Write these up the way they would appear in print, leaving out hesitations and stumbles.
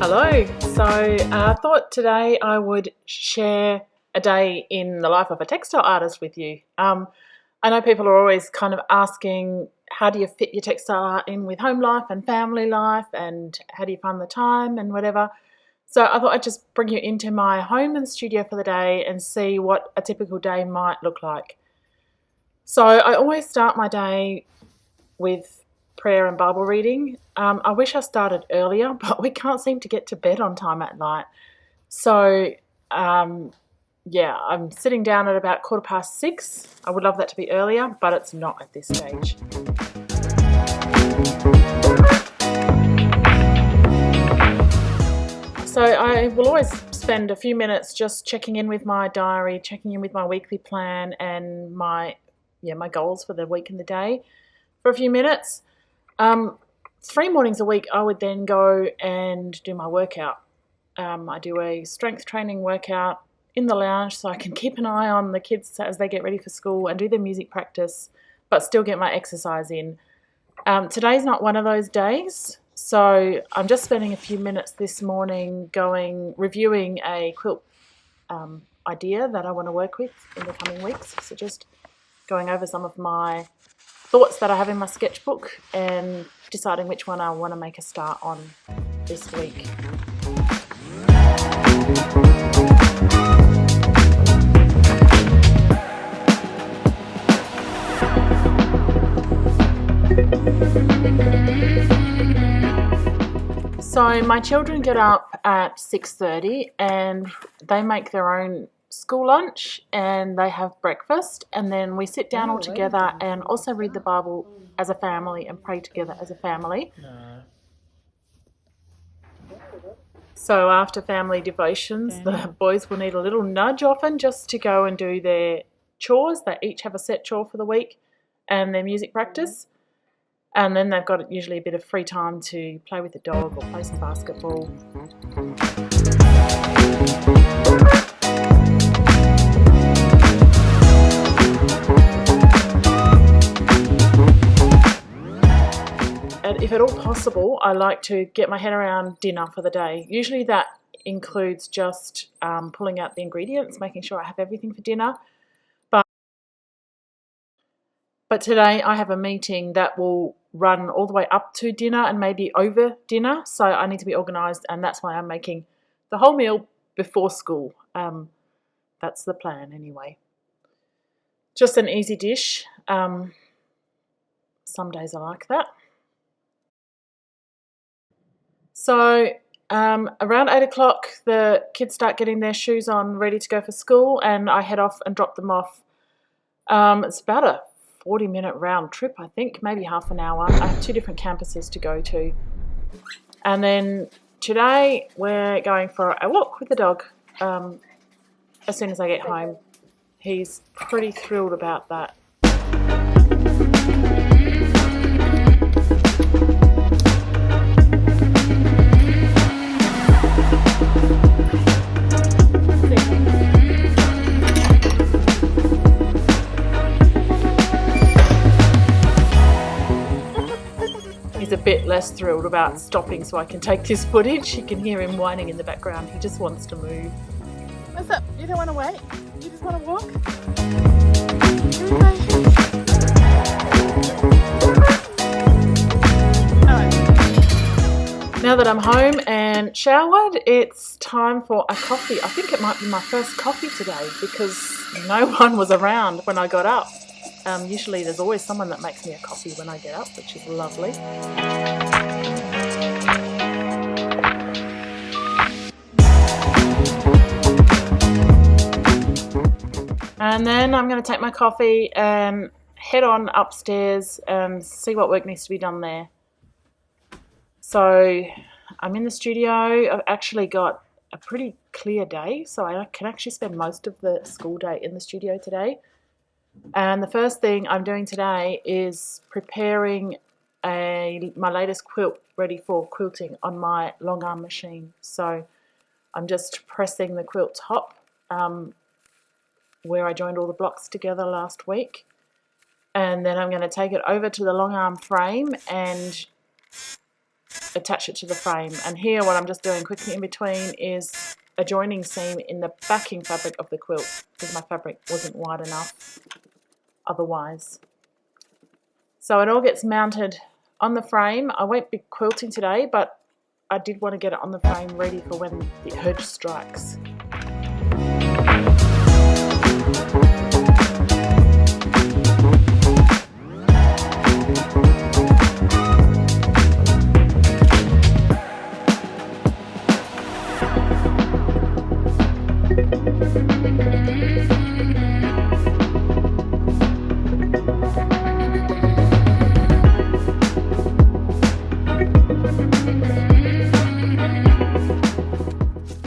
Hello. So I thought today I would share a day in the life of a textile artist with you. I know people are always kind of asking, how do you fit your textile art in with home life and family life, and how do you find the time and whatever. So I thought I'd just bring you into my home and studio for the day and see what a typical day might look like. So I always start my day with prayer and Bible reading. I wish I started earlier, but we can't seem to get to bed on time at night. So, I'm sitting down at about 6:15. I would love that to be earlier, but it's not at this stage. So I will always spend a few minutes just checking in with my diary, checking in with my weekly plan and my goals for the week and the day for a few minutes. 3 mornings a week I would then go and do my workout. I do a strength training workout in the lounge so I can keep an eye on the kids as they get ready for school and do their music practice, but still get my exercise in. Today's not one of those days, so I'm just spending a few minutes this morning reviewing a quilt idea that I want to work with in the coming weeks. So just going over some of my thoughts that I have in my sketchbook and deciding which one I want to make a start on this week. So my children get up at 6:30 and they make their own school lunch and they have breakfast, and then we sit down all together and also read the Bible as a family and pray together as a family. So after family devotions, the boys will need a little nudge often just to go and do their chores. They each have a set chore for the week and their music practice. And then they've got usually a bit of free time to play with the dog or play some basketball. And if at all possible, I like to get my head around dinner for the day. Usually that includes just pulling out the ingredients, making sure I have everything for dinner. But today I have a meeting that will run all the way up to dinner and maybe over dinner, so I need to be organised, and that's why I'm making the whole meal before school. That's the plan anyway. Just an easy dish. Some days I like that. So around 8 o'clock the kids start getting their shoes on, ready to go for school, and I head off and drop them off. It's about a 40-minute round trip, I think, maybe half an hour. I have 2 different campuses to go to. And then today we're going for a walk with the dog as soon as I get home. He's pretty thrilled about that. He's a bit less thrilled about stopping so I can take this footage. You can hear him whining in the background. He just wants to move. What's up? You don't want to wait? You just want to walk? Now that I'm home and showered, it's time for a coffee. I think it might be my first coffee today because no one was around when I got up. Usually there's always someone that makes me a coffee when I get up, which is lovely. And then I'm going to take my coffee and head on upstairs and see what work needs to be done there. So I'm in the studio. I've actually got a pretty clear day, so I can actually spend most of the school day in the studio today. And the first thing I'm doing today is preparing my latest quilt ready for quilting on my long arm machine. So I'm just pressing the quilt top where I joined all the blocks together last week. And then I'm going to take it over to the long arm frame and attach it to the frame. And here what I'm just doing quickly in between is a joining seam in the backing fabric of the quilt, because my fabric wasn't wide enough otherwise. So it all gets mounted on the frame. I won't be quilting today, but I did want to get it on the frame ready for when the urge strikes.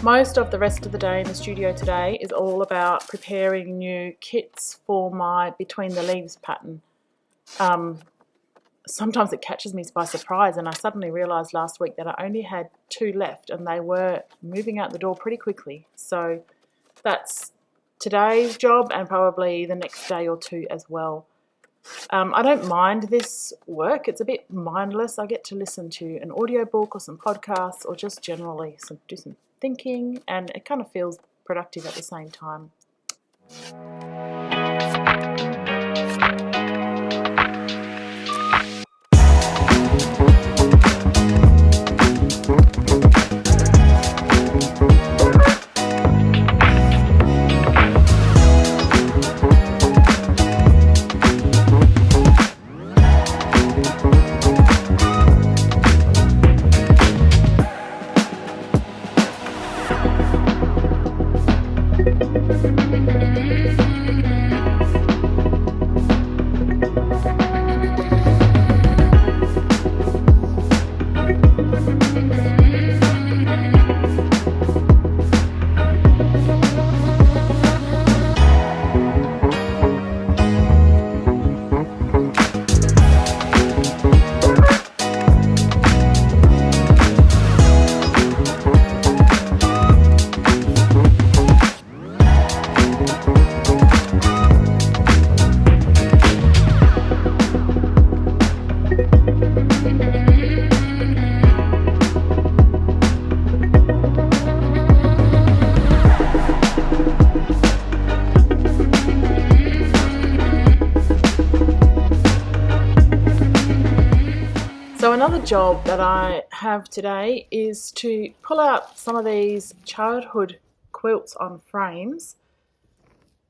Most of the rest of the day in the studio today is all about preparing new kits for my Between the Leaves pattern. Sometimes it catches me by surprise, and I suddenly realised last week that I only had 2 left and they were moving out the door pretty quickly. So that's today's job and probably the next day or 2 as well. I don't mind this work. It's a bit mindless. I get to listen to an audiobook or some podcasts, or just generally do some thinking, and it kind of feels productive at the same time. So another job that I have today is to pull out some of these childhood quilts on frames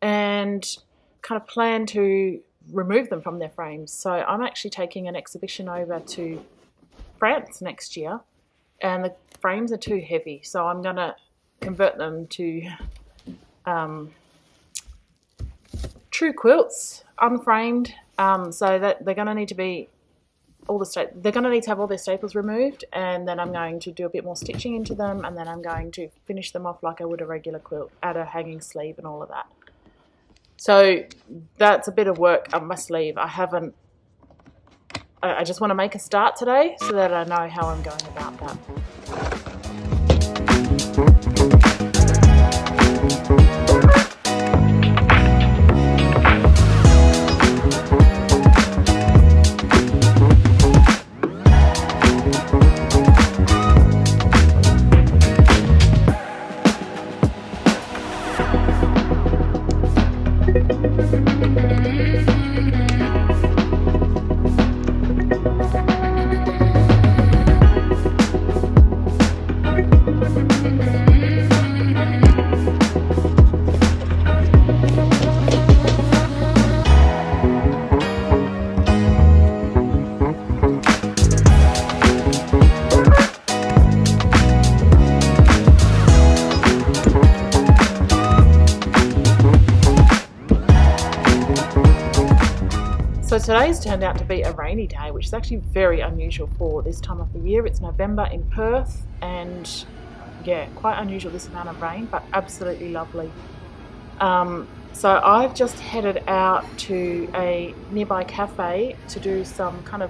and kind of plan to remove them from their frames. So I'm actually taking an exhibition over to France next year, and the frames are too heavy, so I'm going to convert them to true quilts, unframed, so that they're going to need to be they're going to need to have all their staples removed, and then I'm going to do a bit more stitching into them, and then I'm going to finish them off like I would a regular quilt, add a hanging sleeve and all of that. So that's a bit of work up my sleeve. I just want to make a start today so that I know how I'm going about that. So today's turned out to be a rainy day, which is actually very unusual for this time of the year. It's November in Perth, and yeah, quite unusual, this amount of rain, but absolutely lovely. So I've just headed out to a nearby cafe to do some kind of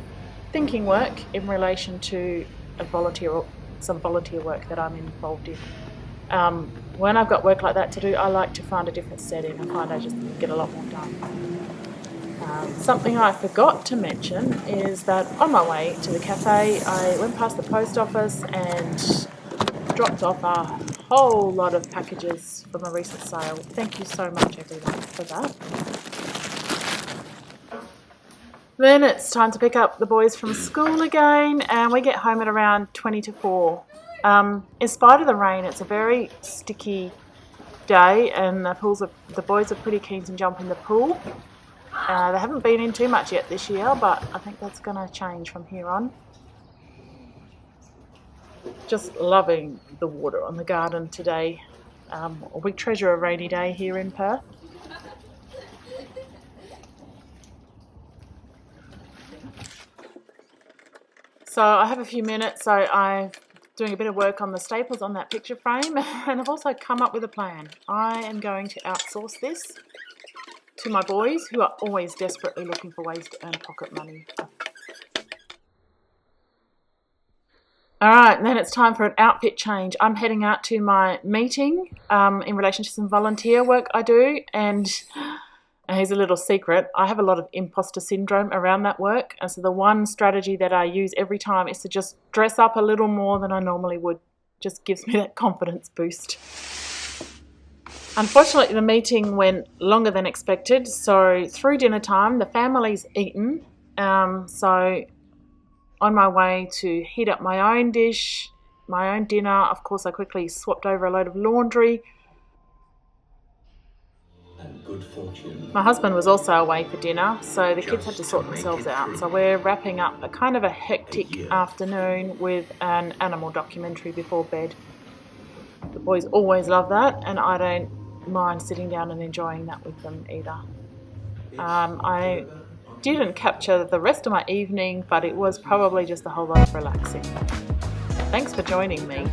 thinking work in relation to some volunteer work that I'm involved in. When I've got work like that to do, I like to find a different setting. I find I just get a lot more done. Something I forgot to mention is that on my way to the cafe, I went past the post office and dropped off a whole lot of packages from a recent sale. Thank you so much, everyone, for that. Then it's time to pick up the boys from school again, and we get home at around 20 to 4. In spite of the rain, it's a very sticky day, and the boys are pretty keen to jump in the pool. They haven't been in too much yet this year, but I think that's going to change from here on. Just loving the water on the garden today. We treasure a rainy day here in Perth. So I have a few minutes, so I'm doing a bit of work on the staples on that picture frame, and I've also come up with a plan. I am going to outsource this to my boys, who are always desperately looking for ways to earn pocket money. Alright, and then it's time for an outfit change. I'm heading out to my meeting in relation to some volunteer work I do, and here's a little secret. I have a lot of imposter syndrome around that work, and so the one strategy that I use every time is to just dress up a little more than I normally would. Just gives me that confidence boost. Unfortunately, the meeting went longer than expected, so through dinner time, the family's eaten. So on my way to heat up my own dish, my own dinner, of course I quickly swapped over a load of laundry. And good fortune. My husband was also away for dinner, so the kids had to sort themselves out. So we're wrapping up a kind of a hectic afternoon with an animal documentary before bed. The boys always love that, and I don't mind sitting down and enjoying that with them either. I didn't capture the rest of my evening, but it was probably just a whole lot of relaxing. Thanks for joining me.